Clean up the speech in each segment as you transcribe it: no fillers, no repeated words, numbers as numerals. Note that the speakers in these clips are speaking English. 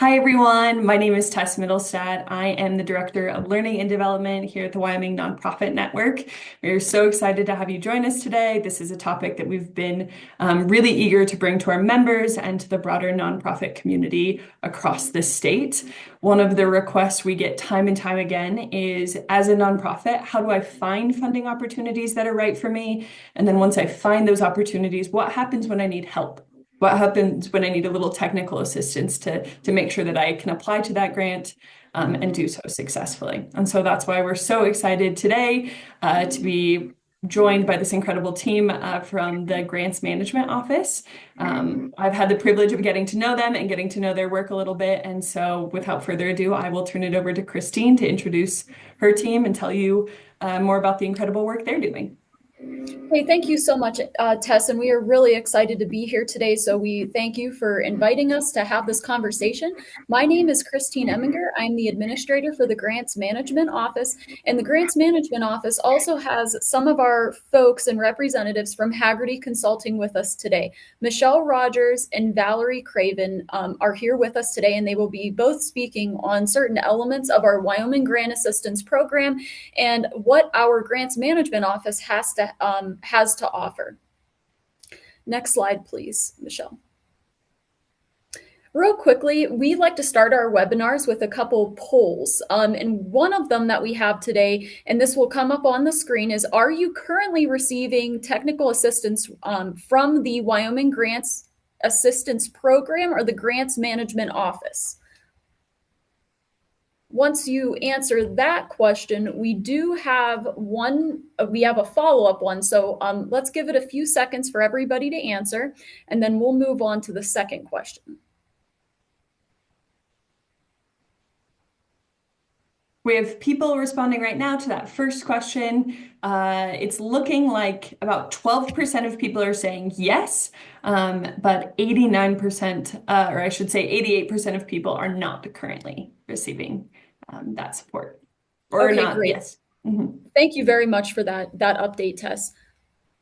Hi, everyone. My name is Tess Middlestad. I am the Director of Learning and Development here at the Wyoming Nonprofit Network. We're so excited to have you join us today. This is a topic that we've been really eager to bring to our members and to the broader nonprofit community across the state. One of the requests we get time and time again is, as a nonprofit, how do I find funding opportunities that are right for me? And then once I find those opportunities, what happens when I need help? What happens when I need a little technical assistance to make sure that I can apply to that grant and do so successfully. And so that's why we're so excited today to be joined by this incredible team from the Grants Management Office. I've had the privilege of getting to know them and getting to know their work a little bit. And so without further ado, I will turn it over to Christine to introduce her team and tell you more about the incredible work they're doing. Hey, thank you so much, Tess, and we are really excited to be here today. So we thank you for inviting us to have this conversation. My name is Christine Eminger. I'm the administrator for the Grants Management Office, and the Grants Management Office also has some of our folks and representatives from Haggerty Consulting with us today. Michelle Rogers and Valerie Craven are here with us today, and they will be both speaking on certain elements of our Wyoming Grant Assistance Program and what our Grants Management Office has to offer. Next slide, please, Michelle. Real quickly, we like to start our webinars with a couple polls. And one of them that we have today, and this will come up on the screen, is: are you currently receiving technical assistance from the Wyoming Grants Assistance Program or the Grants Management Office? Once you answer that question, we have a follow-up one. So let's give it a few seconds for everybody to answer, and then we'll move on to the second question. We have people responding right now to that first question. It's looking like about 12% of people are saying yes, but 89%, or I should say 88% of people are not currently receiving that support. Or okay, not, great. yes. Mm-hmm. Thank you very much for that update, Tess.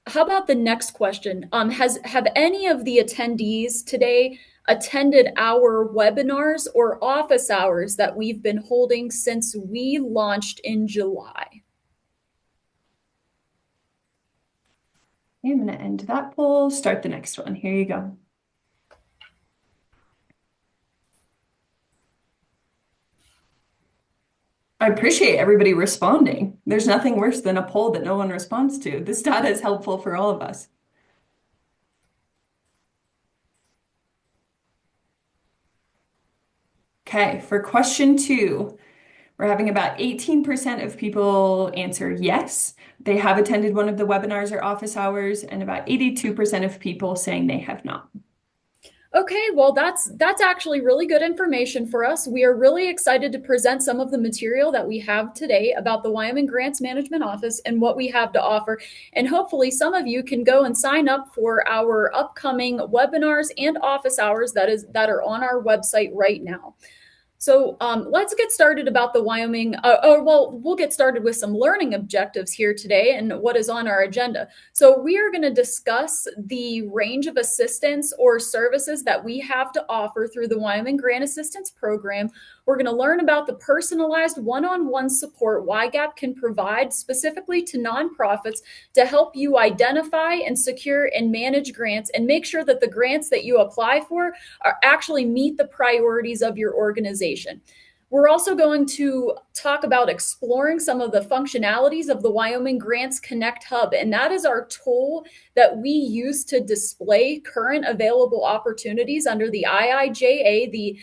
How about the next question? Have any of the attendees today attended our webinars or office hours that we've been holding since we launched in July? Okay, I'm going to end that poll, start the next one. Here you go. I appreciate everybody responding. There's nothing worse than a poll that no one responds to. This data is helpful for all of us. Okay, for question 2, we're having about 18% of people answer yes. They have attended one of the webinars or office hours, and about 82% of people saying they have not. Okay, well, that's actually really good information for us. We are really excited to present some of the material that we have today about the Wyoming Grants Management Office and what we have to offer. And hopefully some of you can go and sign up for our upcoming webinars and office hours that are on our website right now. So let's get started about the Wyoming, we'll get started with some learning objectives here today and what is on our agenda. So we are going to discuss the range of assistance or services that we have to offer through the Wyoming Grant Assistance Program. We're going to learn about the personalized one-on-one support WYGAP can provide specifically to nonprofits to help you identify and secure and manage grants and make sure that the grants that you apply for actually meet the priorities of your organization. We're also going to talk about exploring some of the functionalities of the Wyoming Grants Connect Hub, and that is our tool that we use to display current available opportunities under the IIJA, the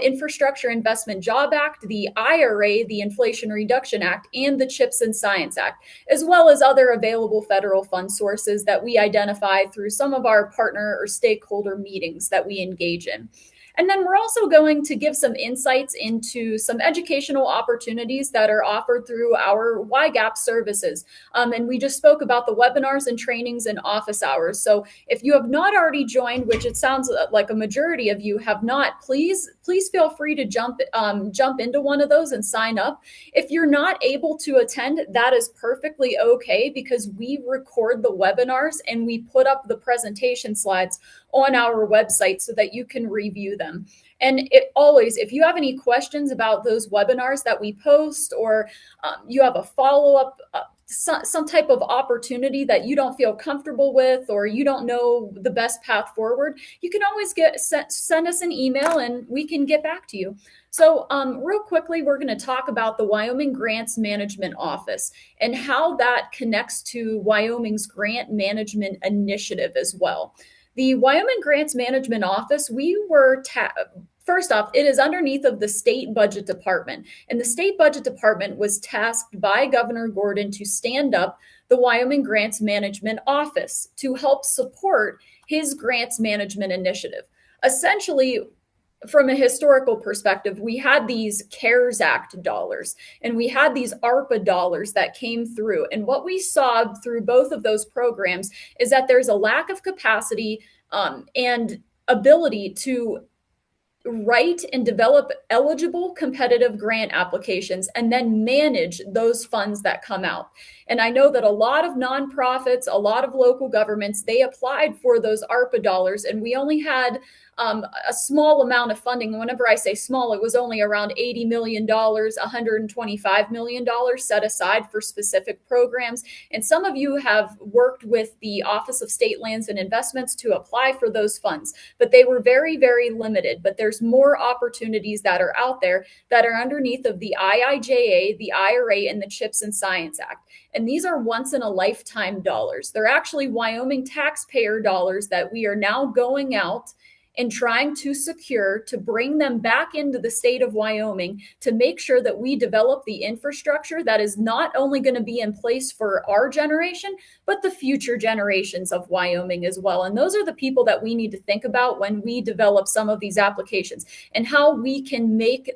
Infrastructure Investment Job Act, the IRA, the Inflation Reduction Act, and the CHIPS and Science Act, as well as other available federal fund sources that we identify through some of our partner or stakeholder meetings that we engage in. And then we're also going to give some insights into some educational opportunities that are offered through our WYGAP services. And we just spoke about the webinars and trainings and office hours. So if you have not already joined, which it sounds like a majority of you have not, please feel free to jump into one of those and sign up. If you're not able to attend, that is perfectly okay, because we record the webinars and we put up the presentation slides on our website so that you can review them. And it always, if you have any questions about those webinars that we post, or you have a follow-up, some type of opportunity that you don't feel comfortable with, or you don't know the best path forward, you can always send us an email and we can get back to you. So real quickly, we're going to talk about the Wyoming Grants Management Office and how that connects to Wyoming's Grant Management Initiative as well. The Wyoming Grants Management Office, first off, it is underneath of the State Budget Department. And the State Budget Department was tasked by Governor Gordon to stand up the Wyoming Grants Management Office to help support his grants management initiative. Essentially, from a historical perspective, we had these CARES Act dollars and we had these ARPA dollars that came through. And what we saw through both of those programs is that there's a lack of capacity and ability to write and develop eligible competitive grant applications and then manage those funds that come out. And I know that a lot of nonprofits, a lot of local governments, they applied for those ARPA dollars, and we only had a small amount of funding. Whenever I say small, it was only around $80 million, $125 million set aside for specific programs. And some of you have worked with the Office of State Lands and Investments to apply for those funds, but they were very, very limited. But there's more opportunities that are out there that are underneath of the IIJA, the IRA, and the CHIPS and Science Act. And these are once in a lifetime dollars. They're actually Wyoming taxpayer dollars that we are now going out and trying to secure to bring them back into the state of Wyoming to make sure that we develop the infrastructure that is not only going to be in place for our generation, but the future generations of Wyoming as well. And those are the people that we need to think about when we develop some of these applications and how we can make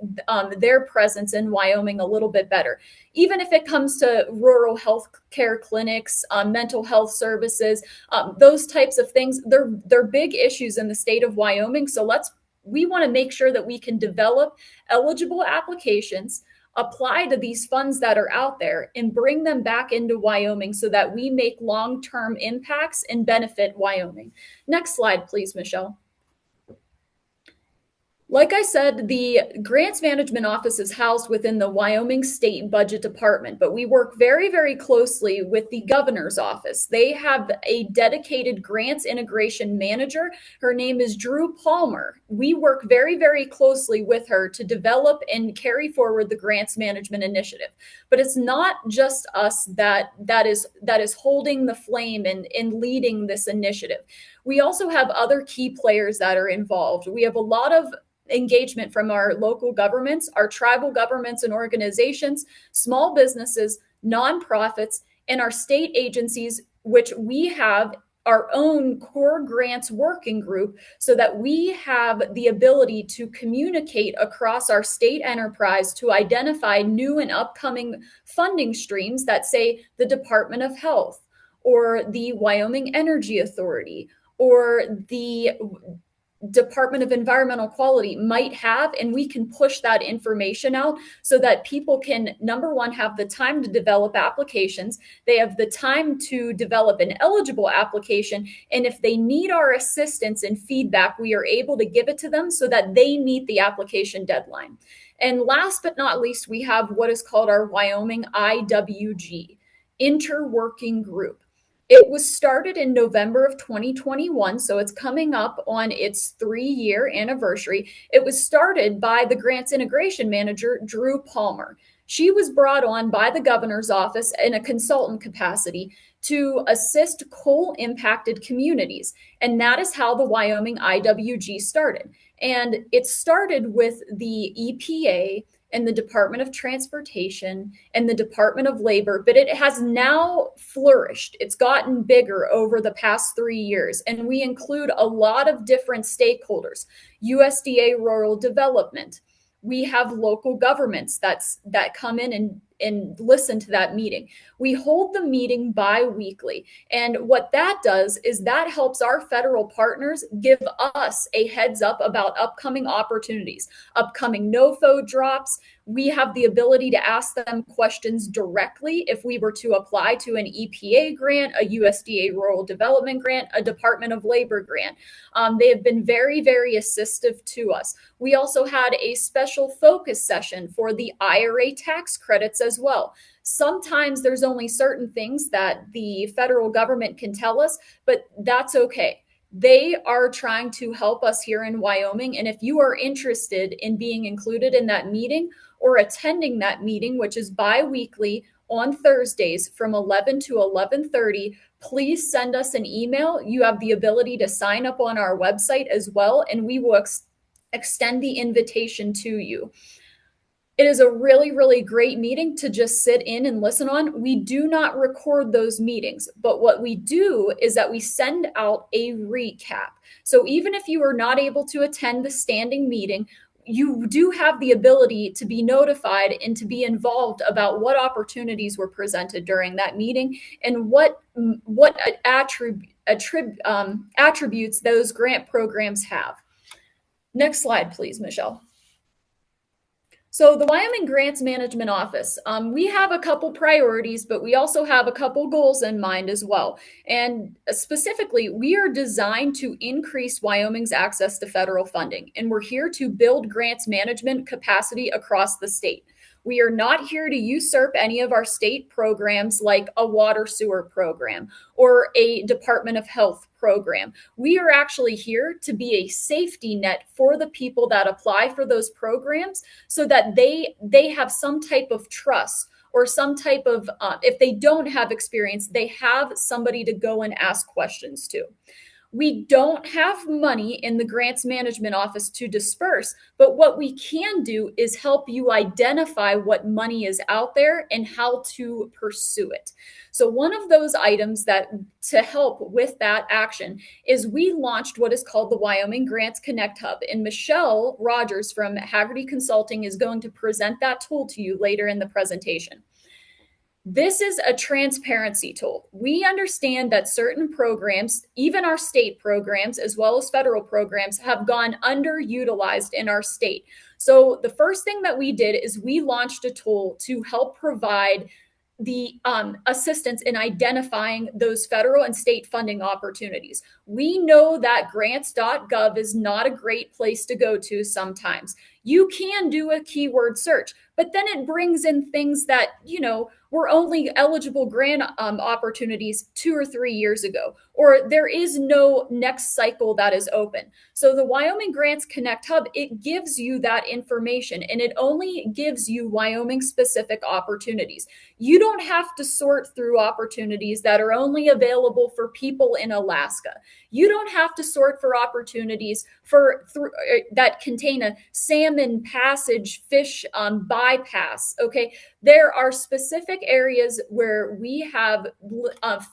their presence in Wyoming a little bit better. Even if it comes to rural health care clinics, mental health services, those types of things, they're big issues in the state of Wyoming. So we want to make sure that we can develop eligible applications, apply to these funds that are out there, and bring them back into Wyoming so that we make long-term impacts and benefit Wyoming. Next slide, please, Michelle. Like I said, the Grants Management Office is housed within the Wyoming State Budget Department, but we work very, very closely with the Governor's Office. They have a dedicated grants integration manager. Her name is Drew Palmer. We work very, very closely with her to develop and carry forward the Grants Management Initiative. But it's not just us that is holding the flame and leading this initiative. We also have other key players that are involved. We have a lot of engagement from our local governments, our tribal governments and organizations, small businesses, nonprofits, and our state agencies, which we have our own core grants working group so that we have the ability to communicate across our state enterprise to identify new and upcoming funding streams that, say, the Department of Health or the Wyoming Energy Authority or the Department of Environmental Quality might have, and we can push that information out so that people can, number one, have the time to develop applications. They have the time to develop an eligible application. And if they need our assistance and feedback, we are able to give it to them so that they meet the application deadline. And last but not least, we have what is called our Wyoming IWG, Interworking Group. It was started in November of 2021, so it's coming up on its 3-year anniversary. It was started by the Grants Integration Manager, Drew Palmer. She was brought on by the Governor's Office in a consultant capacity to assist coal-impacted communities, and that is how the Wyoming IWG started. And it started with the EPA and the Department of Transportation and the Department of Labor, but it has now flourished. It's gotten bigger over the past 3 years, and we include a lot of different stakeholders, USDA Rural Development. We have local governments that come in and listen to that meeting. We hold the meeting bi-weekly. And what that does is that helps our federal partners give us a heads up about upcoming opportunities, upcoming NOFO drops. We have the ability to ask them questions directly if we were to apply to an EPA grant, a USDA Rural Development grant, a Department of Labor grant. They have been very, very assistive to us. We also had a special focus session for the IRA tax credits as well. Sometimes there's only certain things that the federal government can tell us, but that's okay. They are trying to help us here in Wyoming. And if you are interested in being included in that meeting or attending that meeting, which is bi-weekly on Thursdays from 11 to 11:30, please send us an email. You have the ability to sign up on our website as well, and we will extend the invitation to you. It is a really, really great meeting to just sit in and listen on. We do not record those meetings, but what we do is that we send out a recap. So even if you are not able to attend the standing meeting, you do have the ability to be notified and to be involved about what opportunities were presented during that meeting and what attributes those grant programs have. Next slide, please, Michelle. So the Wyoming Grants Management Office, we have a couple priorities, but we also have a couple goals in mind as well. And specifically, we are designed to increase Wyoming's access to federal funding, and we're here to build grants management capacity across the state. We are not here to usurp any of our state programs like a water sewer program or a Department of Health program. We are actually here to be a safety net for the people that apply for those programs so that they have some type of trust or some type of, if they don't have experience, they have somebody to go and ask questions to. We don't have money in the Grants Management Office to disperse, but what we can do is help you identify what money is out there and how to pursue it. So one of those items that to help with that action is we launched what is called the Wyoming Grants Connect Hub, and Michelle Rogers from Haggerty Consulting is going to present that tool to you later in the presentation. This is a transparency tool. We understand that certain programs, even our state programs, as well as federal programs, have gone underutilized in our state. So the first thing that we did is we launched a tool to help provide the assistance in identifying those federal and state funding opportunities. We know that grants.gov is not a great place to go to sometimes. You can do a keyword search, but then it brings in things that, were only eligible grant opportunities 2 or 3 years ago, or there is no next cycle that is open. So the Wyoming Grants Connect Hub, it gives you that information, and it only gives you Wyoming specific opportunities. You don't have to sort through opportunities that are only available for people in Alaska. You don't have to sort for opportunities that contain a salmon passage fish bypass. Okay, there are specific areas where we have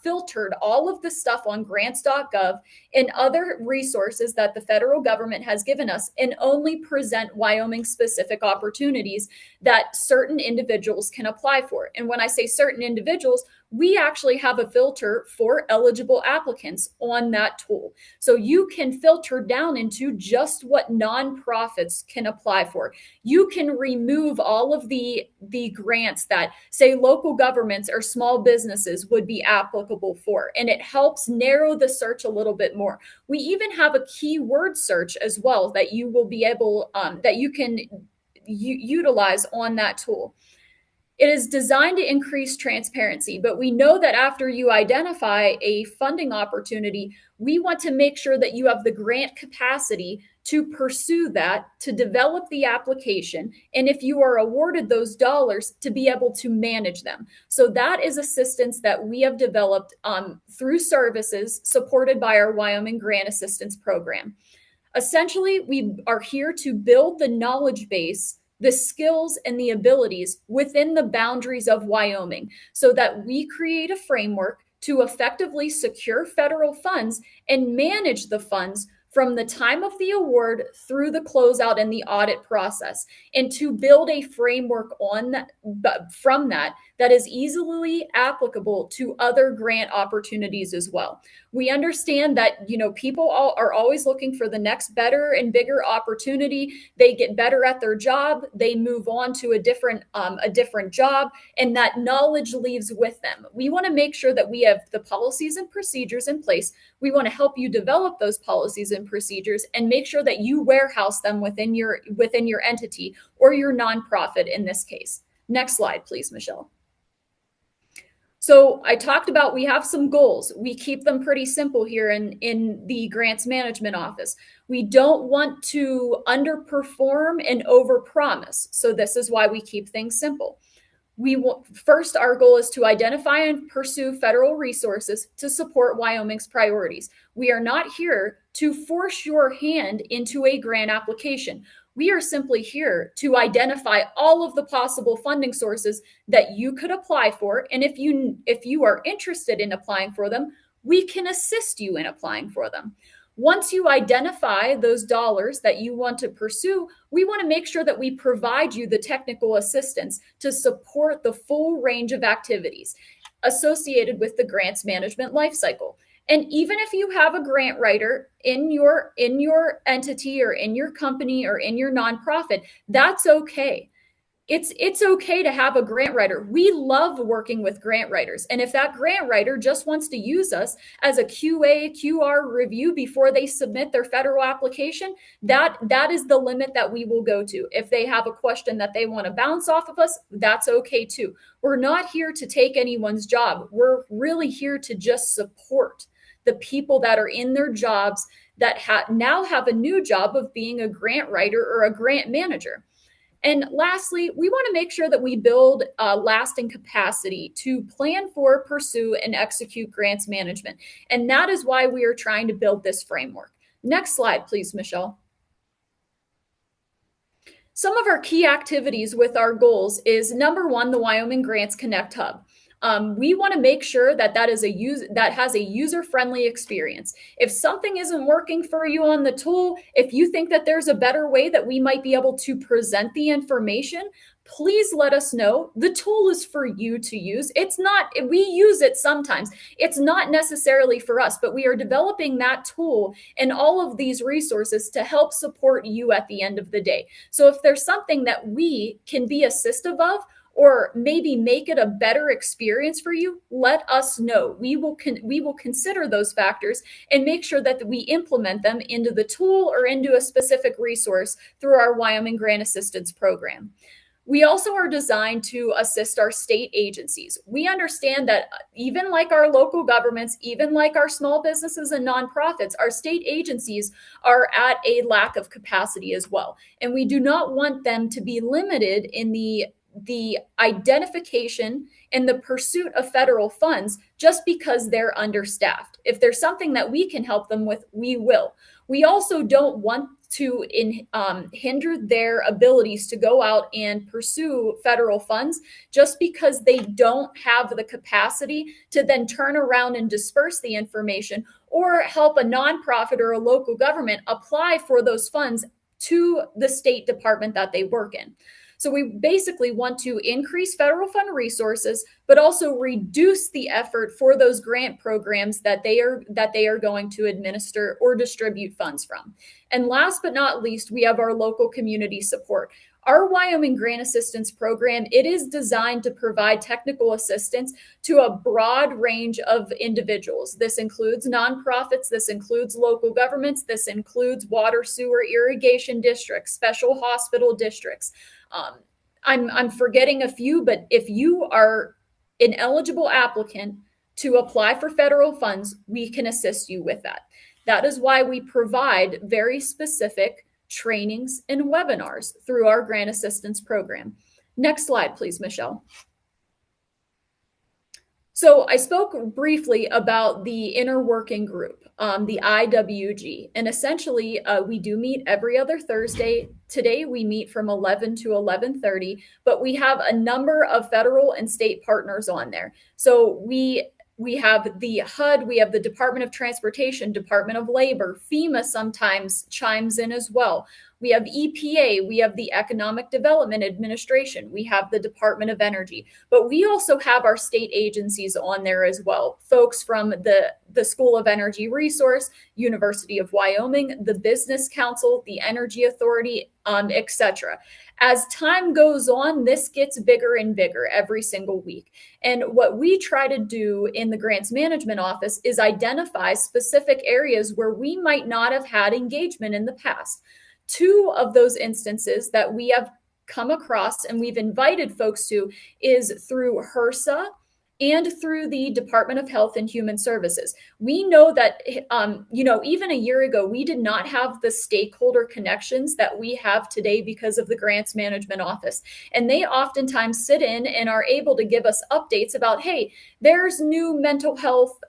filtered all of the stuff on grants.gov and other resources that the federal government has given us and only present Wyoming specific opportunities that certain individuals can apply for. And when I say certain individuals, we actually have a filter for eligible applicants on that tool. So you can filter down into just what nonprofits can apply for. You can remove all of the grants that, say, local governments or small businesses would be applicable for, and it helps narrow the search a little bit more. We even have a keyword search as well that you will be able, that you can utilize on that tool. It is designed to increase transparency, but we know that after you identify a funding opportunity, we want to make sure that you have the grant capacity to pursue that, to develop the application, and if you are awarded those dollars, to be able to manage them. So that is assistance that we have developed through services supported by our Wyoming Grant Assistance Program. Essentially, we are here to build the knowledge base, the skills and the abilities within the boundaries of Wyoming so that we create a framework to effectively secure federal funds and manage the funds from the time of the award through the closeout and the audit process, and to build a framework from that is easily applicable to other grant opportunities as well. We understand that, people are always looking for the next better and bigger opportunity. They get better at their job, they move on to a different job, and that knowledge leaves with them. We want to make sure that we have the policies and procedures in place. We want to help you develop those policies and procedures and make sure that you warehouse them within your entity or your nonprofit in this case. Next slide, please, Michelle. So I talked about we have some goals. We keep them pretty simple here in the grants management office. We don't want to underperform and overpromise. So this is why we keep things simple. First, our goal is to identify and pursue federal resources to support Wyoming's priorities. We are not here to force your hand into a grant application. We are simply here to identify all of the possible funding sources that you could apply for. And if you are interested in applying for them, we can assist you in applying for them. Once you identify those dollars that you want to pursue, we want to make sure that we provide you the technical assistance to support the full range of activities associated with the grants management lifecycle. And even if you have a grant writer in your entity or in your company or in your nonprofit, that's okay. It's okay to have a grant writer. We love working with grant writers. And if that grant writer just wants to use us as a QA, QR review before they submit their federal application, that is the limit that we will go to. If they have a question that they want to bounce off of us, that's okay too. We're not here to take anyone's job. We're really here to just support the people that are in their jobs that now have a new job of being a grant writer or a grant manager. And lastly, we want to make sure that we build lasting capacity to plan for, pursue, and execute grants management. And that is why we are trying to build this framework. Next slide, please, Michelle. Some of our key activities with our goals is number one, the Wyoming Grants Connect Hub. We want to make sure that has a user-friendly experience. If something isn't working for you on the tool, if you think that there's a better way that we might be able to present the information, please let us know. The tool is for you to use. We use it sometimes. It's not necessarily for us, but we are developing that tool and all of these resources to help support you at the end of the day. So if there's something that we can be assistive of, or maybe make it a better experience for you, let us know. We will consider those factors and make sure that we implement them into the tool or into a specific resource through our Wyoming Grant Assistance Program. We also are designed to assist our state agencies. We understand that even like our local governments, even like our small businesses and nonprofits, our state agencies are at a lack of capacity as well. And we do not want them to be limited in the identification and the pursuit of federal funds just because they're understaffed. If there's something that we can help them with, we will. We also don't want to hinder their abilities to go out and pursue federal funds just because they don't have the capacity to then turn around and disperse the information or help a nonprofit or a local government apply for those funds to the state department that they work in. So we basically want to increase federal fund resources, but also reduce the effort for those grant programs that they are going to administer or distribute funds from. And last but not least, we have our local community support. Our Wyoming Grant Assistance Program, it is designed to provide technical assistance to a broad range of individuals. This includes nonprofits, this includes local governments, this includes water, sewer, irrigation districts, special hospital districts. I'm forgetting a few, but if you are an eligible applicant to apply for federal funds, we can assist you with that. That is why we provide very specific trainings and webinars through our grant assistance program. Next slide, please, Michelle. So I spoke briefly about the inner working group, the IWG, and essentially we do meet every other Thursday. Today we meet from 11 to 11:30, but we have a number of federal and state partners on there. So we have the HUD, we have the Department of Transportation, Department of Labor, FEMA sometimes chimes in as well. We have EPA, we have the Economic Development Administration, we have the Department of Energy, but we also have our state agencies on there as well. Folks from the School of Energy Resource, University of Wyoming, the Business Council, the Energy Authority, etc. As time goes on, this gets bigger and bigger every single week. And what we try to do in the Grants Management Office is identify specific areas where we might not have had engagement in the past. Two of those instances that we have come across and we've invited folks to is through HRSA and through the Department of Health and Human Services. We know that, even a year ago, we did not have the stakeholder connections that we have today because of the Grants Management Office. And they oftentimes sit in and are able to give us updates about, hey, there's new mental health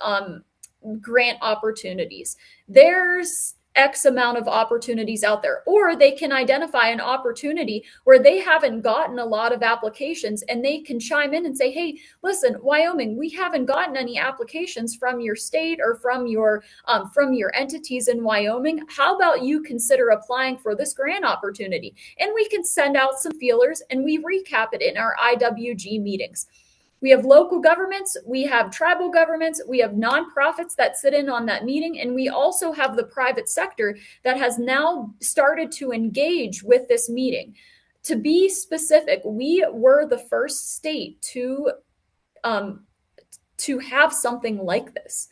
grant opportunities. There's X amount of opportunities out there, or they can identify an opportunity where they haven't gotten a lot of applications and they can chime in and say, hey, listen, Wyoming, we haven't gotten any applications from your state or from your entities in Wyoming. How about you consider applying for this grant opportunity? And we can send out some feelers and we recap it in our IWG meetings. We have local governments, we have tribal governments, we have nonprofits that sit in on that meeting, and we also have the private sector that has now started to engage with this meeting. To be specific, we were the first state to have something like this.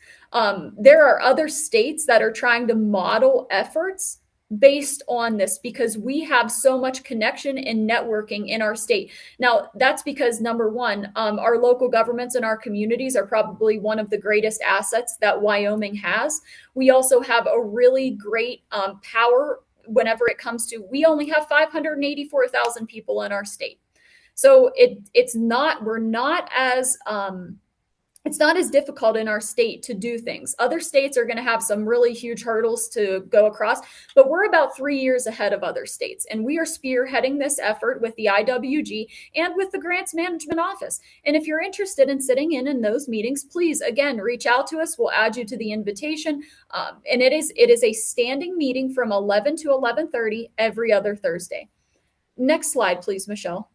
There are other states that are trying to model efforts based on this because we have so much connection and networking in our state. Now, that's because number one, our local governments and our communities are probably one of the greatest assets that Wyoming has. We also have a really great power whenever it comes to, we only have 584,000 people in our state. So it's not as difficult in our state to do things. Other states are going to have some really huge hurdles to go across, but we're about 3 years ahead of other states. And we are spearheading this effort with the IWG and with the Grants Management Office. And if you're interested in sitting in those meetings, please, again, reach out to us. We'll add you to the invitation. And it is a standing meeting from 11 to 11:30 every other Thursday. Next slide, please, Michelle.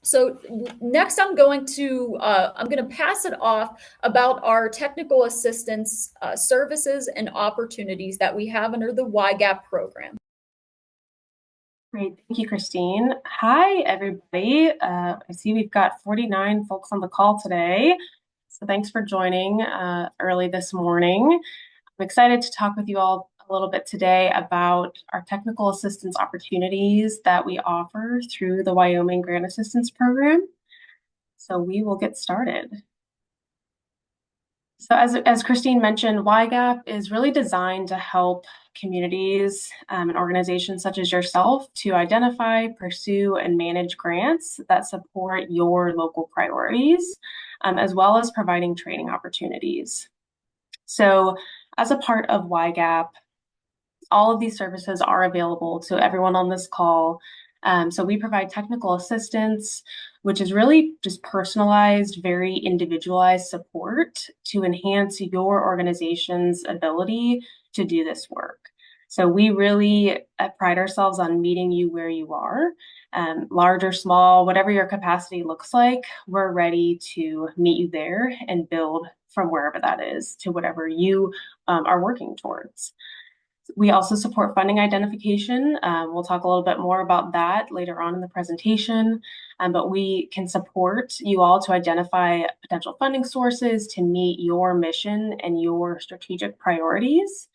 So next I'm going to pass it off about our technical assistance services and opportunities that we have under the WYGAP program. Great, thank you, Christine. Hi, everybody. I see we've got 49 folks on the call today. So thanks for joining early this morning. I'm excited to talk with you all a little bit today about our technical assistance opportunities that we offer through the Wyoming Grant Assistance Program. So we will get started. So as Christine mentioned, WYGAP is really designed to help communities and organizations such as yourself to identify, pursue, and manage grants that support your local priorities, as well as providing training opportunities. So as a part of WYGAP, all of these services are available to everyone on this call. So we provide technical assistance, which is really just personalized, very individualized support to enhance your organization's ability to do this work. So we really pride ourselves on meeting you where you are, large or small, whatever your capacity looks like, we're ready to meet you there and build from wherever that is to whatever you are working towards. We also support funding identification. We'll talk a little bit more about that later on in the presentation, but we can support you all to identify potential funding sources to meet your mission and your strategic priorities.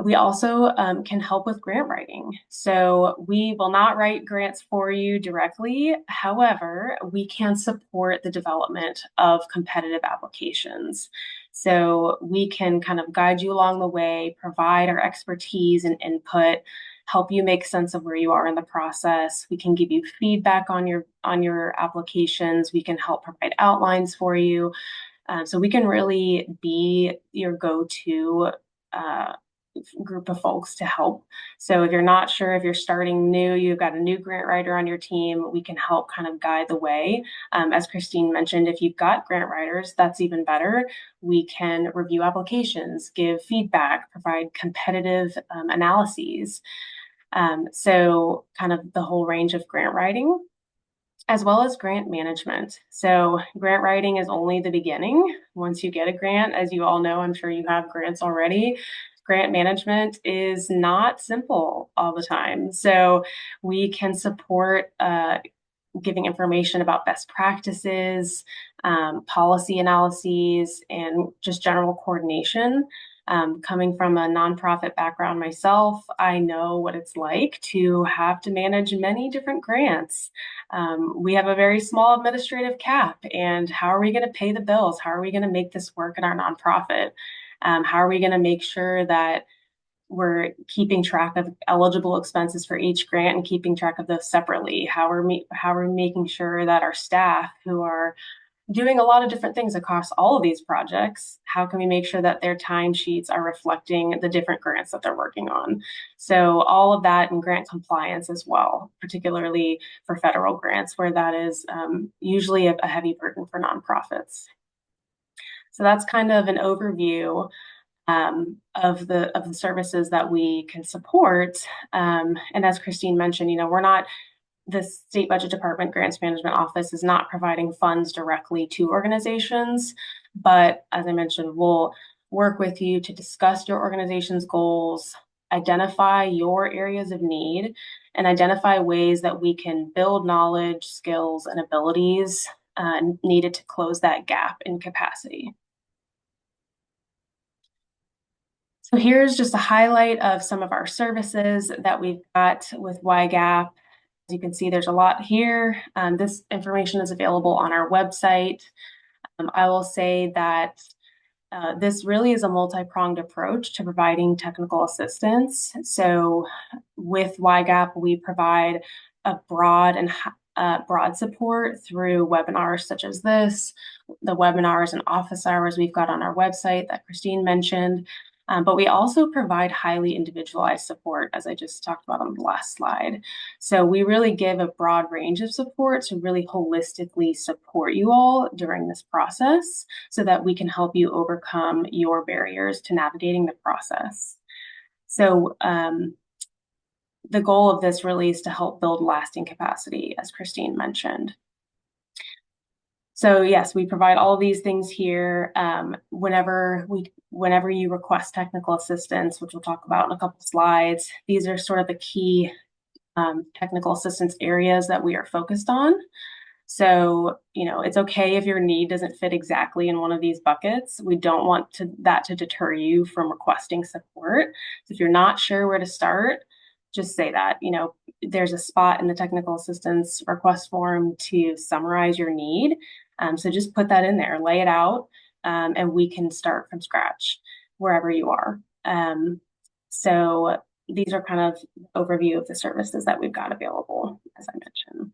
We also can help with grant writing. So we will not write grants for you directly. However, we can support the development of competitive applications. So we can kind of guide you along the way, provide our expertise and input, help you make sense of where you are in the process. We can give you feedback on your applications. We can help provide outlines for you. So we can really be your go-to group of folks to help. So if you're not sure, if you're starting new, you've got a new grant writer on your team, we can help kind of guide the way. As Christine mentioned, if you've got grant writers, that's even better. We can review applications, give feedback, provide competitive analyses. So kind of the whole range of grant writing, as well as grant management. So grant writing is only the beginning. Once you get a grant, as you all know, I'm sure you have grants already, grant management is not simple all the time. So we can support giving information about best practices, policy analyses, and just general coordination. Coming from a nonprofit background myself, I know what it's like to have to manage many different grants. We have a very small administrative cap, and how are we going to pay the bills? How are we going to make this work in our nonprofit? How are we going to make sure that we're keeping track of eligible expenses for each grant and keeping track of those separately? How are we making sure that our staff, who are doing a lot of different things across all of these projects, how can we make sure that their timesheets are reflecting the different grants that they're working on? So all of that, and grant compliance as well, particularly for federal grants, where that is usually a heavy burden for nonprofits. So that's kind of an overview of the services that we can support. And as Christine mentioned, we're not, the State Budget Department Grants Management Office is not providing funds directly to organizations, but as I mentioned, we'll work with you to discuss your organization's goals, identify your areas of need, and identify ways that we can build knowledge, skills, and abilities needed to close that gap in capacity. So here's just a highlight of some of our services that we've got with WYGAP. As you can see, there's a lot here. This information is available on our website. I will say that this really is a multi-pronged approach to providing technical assistance. So with WYGAP, we provide a broad support through webinars such as this, the webinars and office hours we've got on our website that Christine mentioned. But we also provide highly individualized support, as I just talked about on the last slide. So we really give a broad range of support to really holistically support you all during this process so that we can help you overcome your barriers to navigating the process. So the goal of this really is to help build lasting capacity, as Christine mentioned. So yes, we provide all of these things here. Whenever you request technical assistance, which we'll talk about in a couple slides, these are sort of the key technical assistance areas that we are focused on. So, it's okay if your need doesn't fit exactly in one of these buckets. We don't want that to deter you from requesting support. So if you're not sure where to start, just say that. There's a spot in the technical assistance request form to summarize your need. So just put that in there, lay it out, and we can start from scratch wherever you are. So these are kind of overview of the services that we've got available, as I mentioned.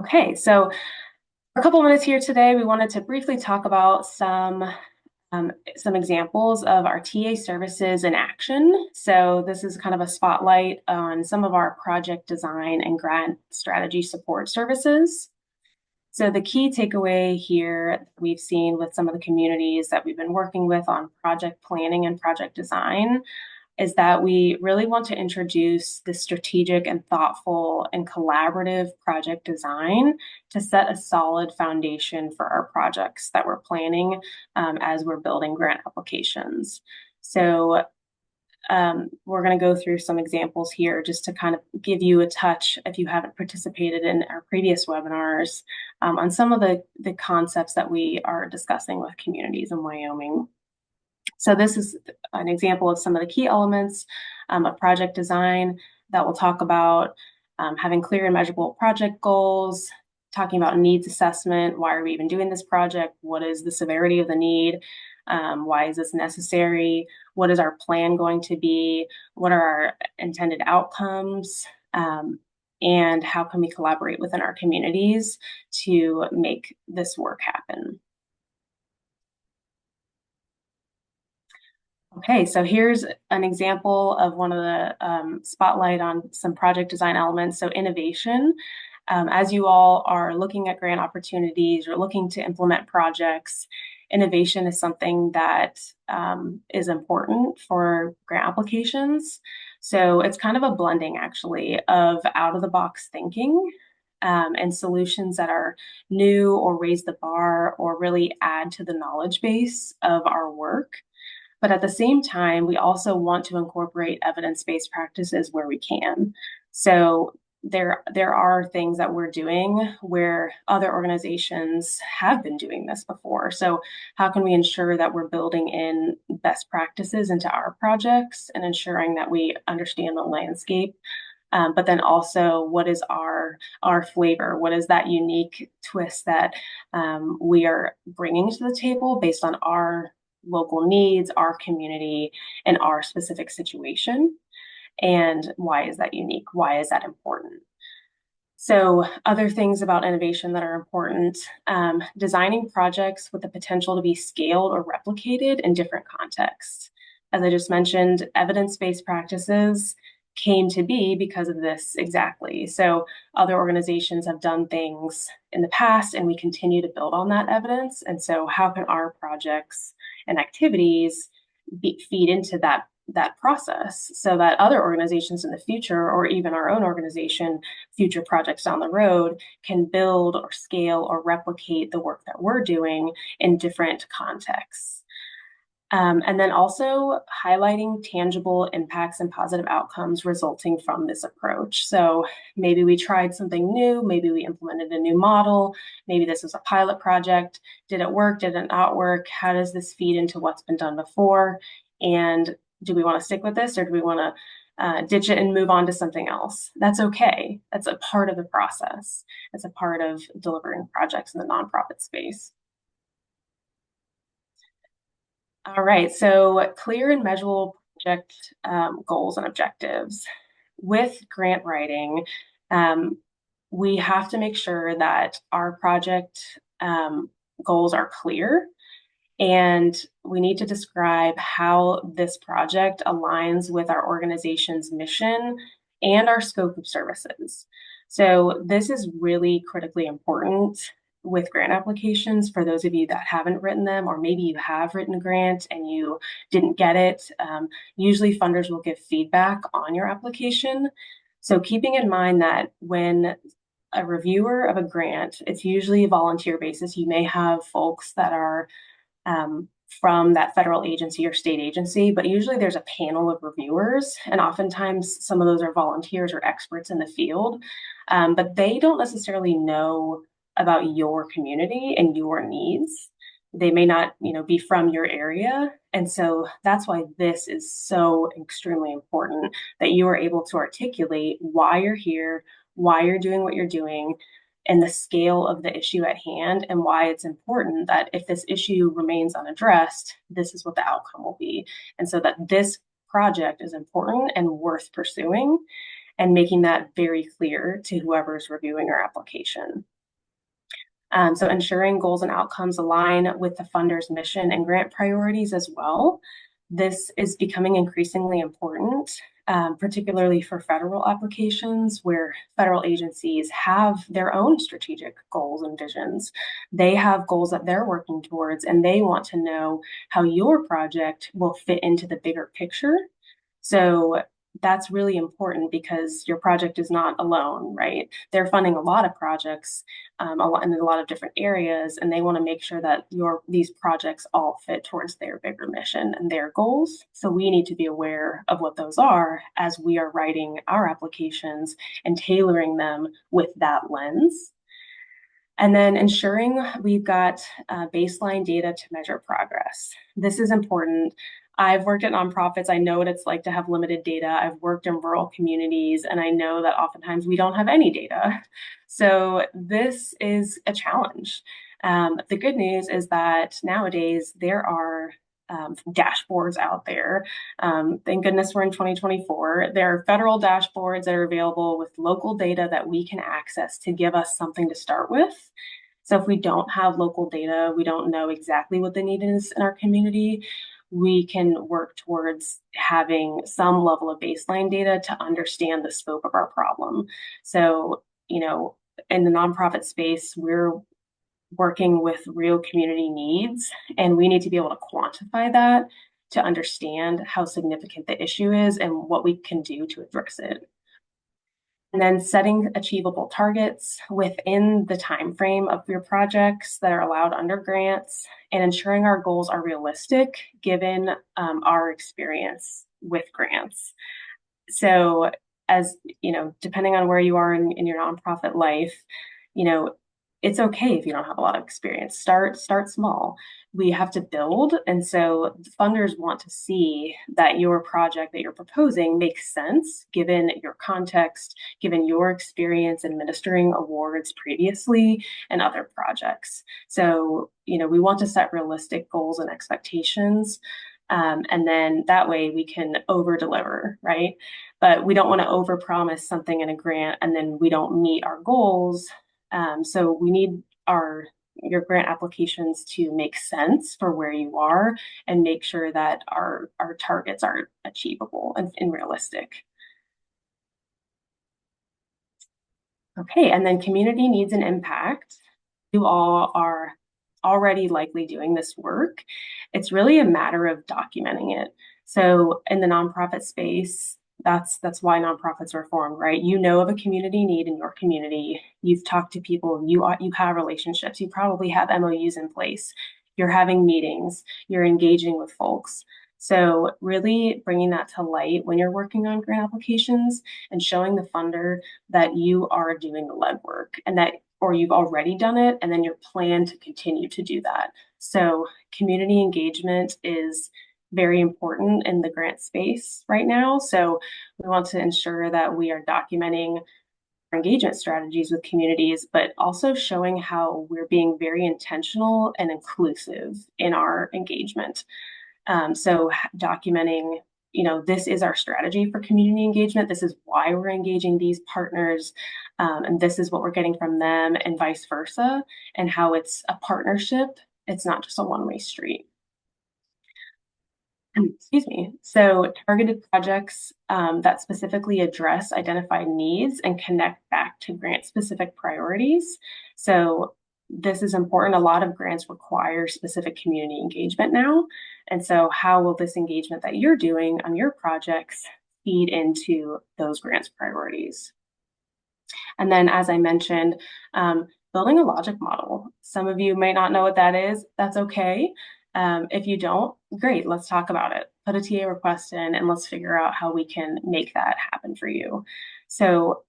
Okay, so for a couple minutes here today, we wanted to briefly talk about some examples of our TA services in action. So this is kind of a spotlight on some of our project design and grant strategy support services. So the key takeaway here we've seen with some of the communities that we've been working with on project planning and project design is that we really want to introduce the strategic and thoughtful and collaborative project design to set a solid foundation for our projects that we're planning as we're building grant applications. So we're going to go through some examples here just to kind of give you a touch, if you haven't participated in our previous webinars, on some of the concepts that we are discussing with communities in Wyoming. So this is an example of some of the key elements of project design that we'll talk about: having clear and measurable project goals, talking about needs assessment. Why are we even doing this project? What is the severity of the need? Why is this necessary? What is our plan going to be? What are our intended outcomes? And how can we collaborate within our communities to make this work happen? Okay, so here's an example of one of the spotlight on some project design elements. So innovation, as you all are looking at grant opportunities or looking to implement projects, innovation is something that is important for grant applications. So it's kind of a blending actually of out of the box thinking and solutions that are new or raise the bar or really add to the knowledge base of our work. But at the same time, we also want to incorporate evidence-based practices where we can. So there are things that we're doing where other organizations have been doing this before. So how can we ensure that we're building in best practices into our projects and ensuring that we understand the landscape? But then also, what is our flavor? What is that unique twist that we are bringing to the table based on our local needs, our community, and our specific situation? And why is that unique? Why is that important? So other things about innovation that are important, designing projects with the potential to be scaled or replicated in different contexts. As I just mentioned, evidence-based practices came to be because of this exactly. So other organizations have done things in the past and we continue to build on that evidence. And so how can our projects and activities feed into that process so that other organizations in the future, or even our own organization, future projects down the road, can build or scale or replicate the work that we're doing in different contexts. And then also highlighting tangible impacts and positive outcomes resulting from this approach. So maybe we tried something new, maybe we implemented a new model, maybe this was a pilot project. Did it work? Did it not work? How does this feed into what's been done before? And do we want to stick with this, or do we want to ditch it and move on to something else? That's okay. That's a part of the process. It's a part of delivering projects in the nonprofit space. All right, so clear and measurable project goals and objectives. With grant writing, we have to make sure that our project goals are clear, and we need to describe how this project aligns with our organization's mission and our scope of services. So this is really critically important with grant applications for those of you that haven't written them, or maybe you have written a grant and you didn't get it. Usually funders will give feedback on your application. So keeping in mind that when a reviewer of a grant, it's usually a volunteer basis. You may have folks that are from that federal agency or state agency, but usually there's a panel of reviewers, and oftentimes some of those are volunteers or experts in the field, but they don't necessarily know about your community and your needs. They may not, be from your area, and so that's why this is so extremely important, that you are able to articulate why you're here, why you're doing what you're doing, and the scale of the issue at hand, and why it's important that if this issue remains unaddressed, this is what the outcome will be. And so that this project is important and worth pursuing, and making that very clear to whoever's reviewing our application. So ensuring goals and outcomes align with the funder's mission and grant priorities as well. This is becoming increasingly important, particularly for federal applications where federal agencies have their own strategic goals and visions. They have goals that they're working towards, and they want to know how your project will fit into the bigger picture. So that's really important because your project is not alone, right? They're funding a lot of projects in a lot of different areas, and they want to make sure that these projects all fit towards their bigger mission and their goals. So we need to be aware of what those are as we are writing our applications and tailoring them with that lens. And then ensuring we've got baseline data to measure progress. This is important. I've worked at nonprofits. I know what it's like to have limited data. I've worked in rural communities, and I know that oftentimes we don't have any data. So this is a challenge. The good news is that nowadays there are dashboards out there. Thank goodness we're in 2024. There are federal dashboards that are available with local data that we can access to give us something to start with. So if we don't have local data, we don't know exactly what the need is in our community, we can work towards having some level of baseline data to understand the scope of our problem. So, in the nonprofit space, we're working with real community needs, and we need to be able to quantify that to understand how significant the issue is and what we can do to address it. And then setting achievable targets within the time frame of your projects that are allowed under grants, and ensuring our goals are realistic given our experience with grants. So, as depending on where you are in your nonprofit life, it's okay if you don't have a lot of experience. Start small. We have to build, and so funders want to see that your project that you're proposing makes sense given your context, given your experience administering awards previously and other projects. So, we want to set realistic goals and expectations. And then that way we can over deliver, right? But we don't want to over promise something in a grant and then we don't meet our goals. So we need your grant applications to make sense for where you are and make sure that our targets are achievable and realistic. Okay, and then community needs and impact. You all are already likely doing this work. It's really a matter of documenting it. So in the nonprofit space, that's why nonprofits are formed, right? You know of a community need in your community. You've talked to people, you have relationships, you probably have MOUs in place. You're having meetings, you're engaging with folks. So really bringing that to light when you're working on grant applications and showing the funder that you are doing the legwork and that, or you've already done it, and then you plan to continue to do that. So community engagement is very important in the grant space right now. So we want to ensure that we are documenting our engagement strategies with communities, but also showing how we're being very intentional and inclusive in our engagement. So documenting, this is our strategy for community engagement. This is why we're engaging these partners. And this is what we're getting from them and vice versa, and how it's a partnership. It's not just a one-way street. Excuse me. So targeted projects that specifically address identified needs and connect back to grant specific priorities. So this is important. A lot of grants require specific community engagement now. And so how will this engagement that you're doing on your projects feed into those grants priorities? And then, as I mentioned, building a logic model. Some of you may not know what that is. That's okay. If you don't, great, let's talk about it. Put a TA request in and let's figure out how we can make that happen for you. So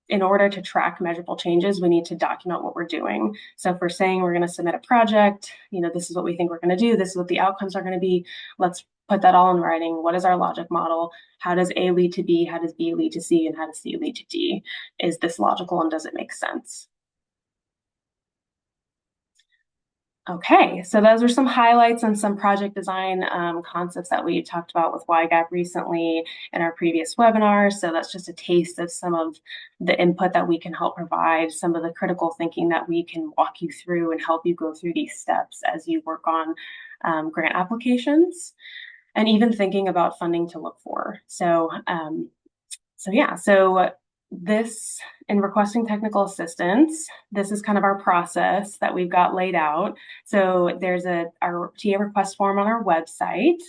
in order to track measurable changes, we need to document what we're doing. So if we're saying we're going to submit a project, this is what we think we're going to do, this is what the outcomes are going to be, let's put that all in writing. What is our logic model? How does A lead to B? How does B lead to C? And how does C lead to D? Is this logical and does it make sense? Okay, so those are some highlights and some project design concepts that we talked about with WYGAP recently in our previous webinars. So that's just a taste of some of the input that we can help provide, some of the critical thinking that we can walk you through and help you go through these steps as you work on grant applications, and even thinking about funding to look for. So this, in requesting technical assistance, this is kind of our process that we've got laid out. So there's our TA request form on our website,